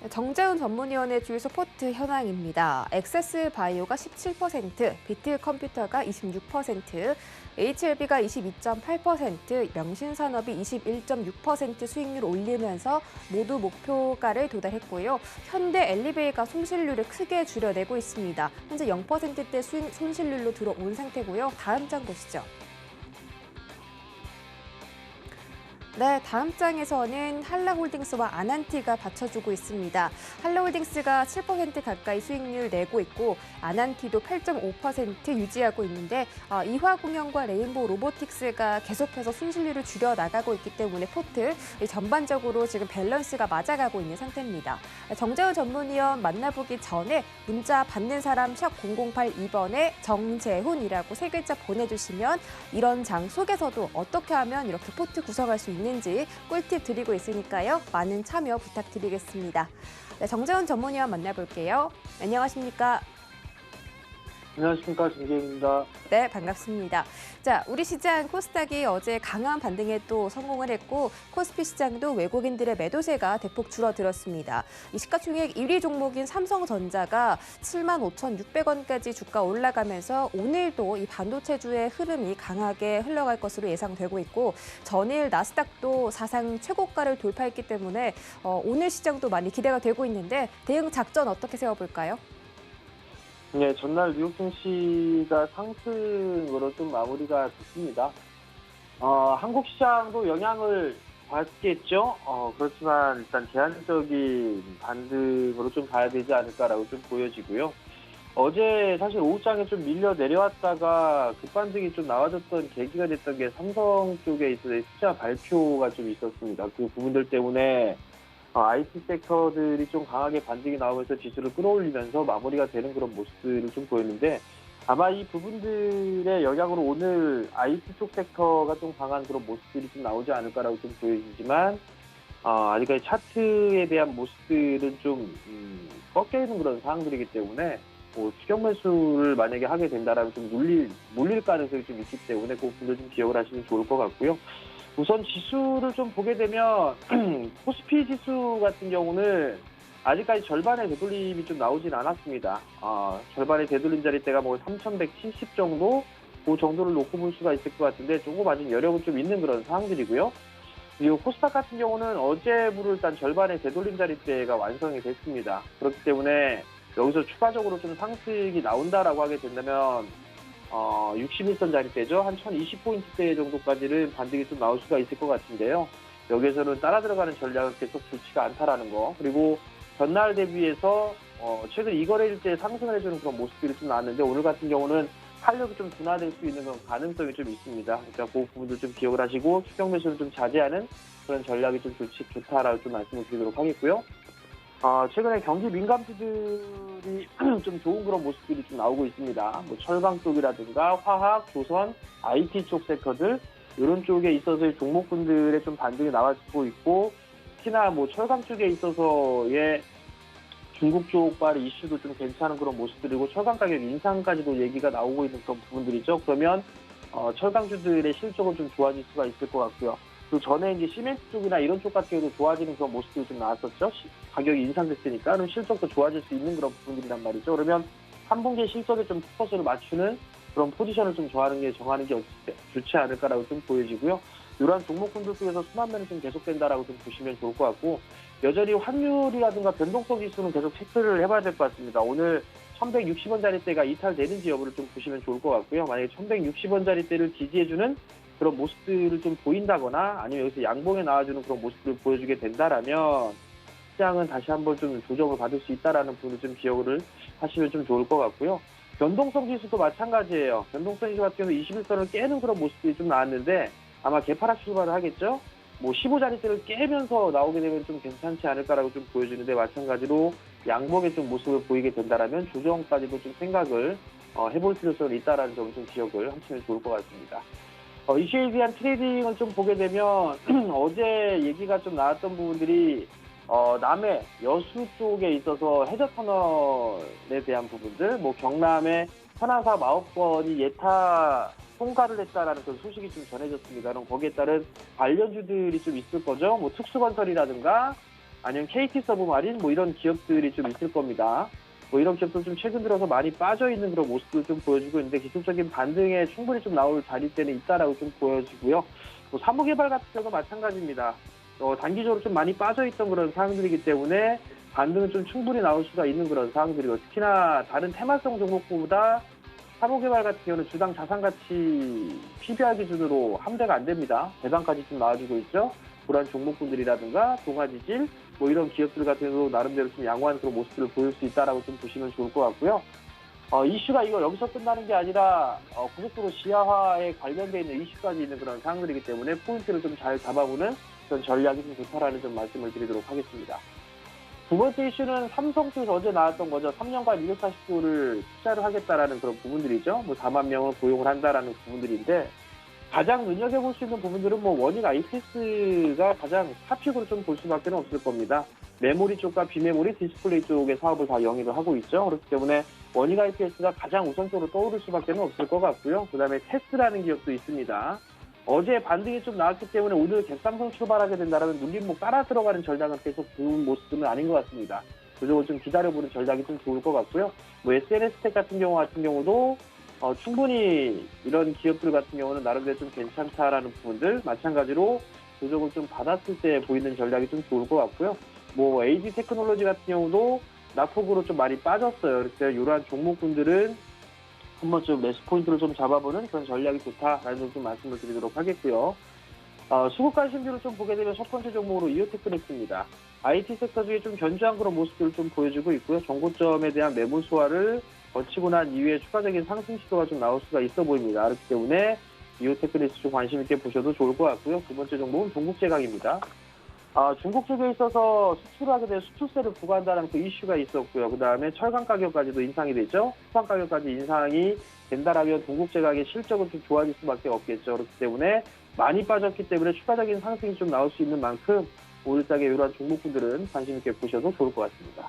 정재훈 전문위원의 주유소 포트 현황입니다. 엑세스 바이오가 17%, 비트 컴퓨터가 26%, HLB가 22.8%, 명신산업이 21.6% 수익률 올리면서 모두 목표가를 도달했고요. 현대 엘리베이가 손실률을 크게 줄여내고 있습니다. 현재 0%대 손실률로 들어온 상태고요. 다음 장 보시죠. 네, 다음 장에서는 한라홀딩스와 아난티가 받쳐주고 있습니다. 한라홀딩스가 7% 가까이 수익률 내고 있고 아난티도 8.5% 유지하고 있는데 이화공영과 레인보우 로보틱스가 계속해서 순실률을 줄여나가고 있기 때문에 포트 전반적으로 지금 밸런스가 맞아가고 있는 상태입니다. 정재훈 전문위원 만나보기 전에 문자 받는 사람 샵 0082번에 정재훈이라고 3글자 보내주시면 이런 장 속에서도 어떻게 하면 이렇게 포트 구성할 수 있는지 꿀팁 드리고 있으니까요. 많은 참여 부탁드리겠습니다. 네, 정재훈 전문위원 만나볼게요. 안녕하십니까? 안녕하십니까, 정재훈입니다. 네, 반갑습니다. 자, 우리 시장 코스닥이 어제 강한 반등에 또 성공을 했고 코스피 시장도 외국인들의 매도세가 대폭 줄어들었습니다. 이 시가총액 1위 종목인 삼성전자가 75,600원까지 주가 올라가면서 오늘도 이 반도체주의 흐름이 강하게 흘러갈 것으로 예상되고 있고 전일 나스닥도 사상 최고가를 돌파했기 때문에 오늘 시장도 많이 기대가 되고 있는데 대응 작전 어떻게 세워볼까요? 네, 전날 뉴욕 증시가 상승으로 좀 마무리가 됐습니다. 한국 시장도 영향을 받겠죠. 그렇지만 일단 제한적인 반등으로 좀 봐야 되지 않을까라고 좀 보여지고요. 어제 사실 오후장에 좀 밀려 내려왔다가 급반등이 좀 나와줬던 계기가 됐던 게 삼성 쪽에 있어서 숫자 발표가 좀 있었습니다. 그 부분들 때문에 IT 섹터들이 좀 강하게 반등이 나오면서 지수를 끌어올리면서 마무리가 되는 그런 모습들을 좀 보였는데 아마 이 부분들의 영향으로 오늘 IT 쪽 섹터가 좀 강한 그런 모습들이 좀 나오지 않을까라고 좀 보여지지만 아직까지 차트에 대한 모습들은 좀 꺾여 있는 그런 상황들이기 때문에 추격 매수를 만약에 하게 된다라면 좀 물릴 가능성이 좀 있기 때문에 그 부분들 좀 기억을 하시면 좋을 것 같고요. 우선 지수를 좀 보게 되면 코스피 지수 같은 경우는 아직까지 절반의 되돌림이 좀 나오진 않았습니다. 절반의 되돌림 자리대가 뭐 3,170 정도? 그 정도를 놓고 볼 수가 있을 것 같은데 조금 아직 여력은 좀 있는 그런 상황들이고요. 그리고 코스닥 같은 경우는 어제부로 일단 절반의 되돌림 자리대가 완성이 됐습니다. 그렇기 때문에 여기서 추가적으로 좀 상승이 나온다라고 하게 된다면 61선 자리대죠. 한 1020포인트대 정도까지는 반등이 좀 나올 수가 있을 것 같은데요. 여기에서는 따라 들어가는 전략은 계속 좋지가 않다라는 거. 그리고 전날 대비해서 최근 이거래일 때 상승을 해주는 그런 모습들이 좀 나왔는데 오늘 같은 경우는 탄력이 좀 둔화될 수 있는 그런 가능성이 좀 있습니다. 그러니까 그 부분들 좀 기억을 하시고 추격 매수를 좀 자제하는 그런 전략이 좀 좋다라고 좀 말씀을 드리도록 하겠고요. 최근에 경기 민감주들이 좀 좋은 그런 모습들이 좀 나오고 있습니다. 뭐 철강 쪽이라든가 화학, 조선, IT 쪽 섹터들 이런 쪽에 있어서의 종목군들의 좀 반등이 나와주고 있고 특히나 뭐 철강 쪽에 있어서의 중국 쪽과의 이슈도 좀 괜찮은 그런 모습들이고 철강 가격 인상까지도 얘기가 나오고 있는 그런 부분들이죠. 그러면 철강주들의 실적은 좀 좋아질 수가 있을 것 같고요. 그 전에 이제 시멘트 쪽이나 이런 쪽 같은 경우도 좋아지는 그런 모습들이 좀 나왔었죠. 가격이 인상됐으니까 그럼 실적도 좋아질 수 있는 그런 부분들이란 말이죠. 그러면 3분기 실적에 좀 포커스를 맞추는 그런 포지션을 좀 정하는 게 좋지 않을까라고 좀 보여지고요. 이러한 종목군들 속에서 순환매는 좀 계속된다라고 좀 보시면 좋을 것 같고 여전히 환율이라든가 변동성 지수는 계속 체크를 해봐야 될 것 같습니다. 오늘 1160원 자리대가 이탈되는지 여부를 좀 보시면 좋을 것 같고요. 만약에 1160원 자리대를 지지해주는 그런 모습들을 좀 보인다거나 아니면 여기서 양봉에 나와주는 그런 모습들을 보여주게 된다라면 시장은 다시 한번 좀 조정을 받을 수 있다라는 부분을 좀 기억을 하시면 좀 좋을 것 같고요. 변동성 지수도 마찬가지예요. 변동성 지수 같은 경우는 21선을 깨는 그런 모습들이 좀 나왔는데 아마 개파락 출발을 하겠죠. 뭐 15자리대를 깨면서 나오게 되면 좀 괜찮지 않을까라고 좀 보여주는데 마찬가지로 양봉의 좀 모습을 보이게 된다라면 조정까지도 좀 생각을 해볼 필요성이 있다라는 점을 좀 기억을 하시면 좋을 것 같습니다. 이슈에 대한 트레이딩을 좀 보게 되면 어제 얘기가 좀 나왔던 부분들이 남해 여수 쪽에 있어서 해저 터널에 대한 부분들, 뭐 경남의 현안사 9건이 예타 통과를 했다라는 그런 소식이 좀 전해졌습니다. 그럼 거기에 따른 관련주들이 좀 있을 거죠. 뭐 특수건설이라든가 아니면 KT 서브마린 뭐 이런 기업들이 좀 있을 겁니다. 뭐 이런 기업들 좀 최근 들어서 많이 빠져 있는 그런 모습을 좀 보여주고 있는데 기술적인 반등에 충분히 좀 나올 자리대는 있다라고 좀 보여지고요. 뭐 사무개발 같은 경우도 마찬가지입니다. 단기적으로 좀 많이 빠져 있던 그런 사항들이기 때문에 반등은 좀 충분히 나올 수가 있는 그런 사항들이고, 특히나 다른 테마성 종목보다 사무개발 같은 경우는 주당 자산가치 PBR 기준으로 함대가 안 됩니다. 배당까지 좀 나와주고 있죠. 그런 종목군들이라든가 동아지질 뭐 이런 기업들 같은 경우도 나름대로 좀 양호한 그런 모습들을 보일 수 있다라고 좀 보시면 좋을 것 같고요. 이슈가 이거 여기서 끝나는 게 아니라 고속도로 지하화에 관련돼 있는 이슈까지 있는 그런 사항들이기 때문에 포인트를 좀 잘 잡아보는 그런 전략이 좀 좋다라는 좀 말씀을 드리도록 하겠습니다. 두 번째 이슈는 삼성 쪽에서 어제 나왔던 거죠. 3년간 240조를 투자를 하겠다라는 그런 부분들이죠. 뭐 4만 명을 고용을 한다라는 부분들인데, 가장 눈여겨볼 수 있는 부분들은 뭐 원익 IPS가 가장 탑픽으로 좀 볼 수밖에 없을 겁니다. 메모리 쪽과 비메모리, 디스플레이 쪽의 사업을 다 영위를 하고 있죠. 그렇기 때문에 원익 IPS가 가장 우선적으로 떠오를 수밖에 없을 것 같고요. 그 다음에 테스라는 기업도 있습니다. 어제 반등이 좀 나왔기 때문에 오늘 갭상승 출발하게 된다면 눌림목 따라 들어가는 전략은 계속 좋은 모습은 아닌 것 같습니다. 그쪽을 좀 기다려보는 전략이 좀 좋을 것 같고요. 뭐 SNS텍 같은 경우도 충분히 이런 기업들 같은 경우는 나름대로 좀 괜찮다라는 부분들, 마찬가지로 조정을 좀 받았을 때 보이는 전략이 좀 좋을 것 같고요. 뭐 AD 테크놀로지 같은 경우도 낙폭으로 좀 많이 빠졌어요. 그래서 이러한 종목군들은 한번 좀 매수 포인트를 좀 잡아보는 그런 전략이 좋다라는 좀 말씀을 드리도록 하겠고요. 수급관 신규를 좀 보게 되면 첫 번째 종목으로 이오테크닉스입니다. IT 섹터 중에 좀 견조한 그런 모습들을 좀 보여주고 있고요. 정고점에 대한 매물 소화를 거치고 난 이후에 추가적인 상승 시도가 좀 나올 수가 있어 보입니다. 그렇기 때문에 이오테크닉스 좀 관심 있게 보셔도 좋을 것 같고요. 두 번째 종목은 동국제강입니다. 중국 쪽에 있어서 수출을 하게 되면 수출세를 부과한다는 그 이슈가 있었고요. 그 다음에 철강 가격까지도 인상이 됐죠. 수산 가격까지 인상이 된다라면 동국제강의 실적은 좀 좋아질 수밖에 없겠죠. 그렇기 때문에 많이 빠졌기 때문에 추가적인 상승이 좀 나올 수 있는 만큼 오늘장에 이러한 종목군들은 관심 있게 보셔도 좋을 것 같습니다.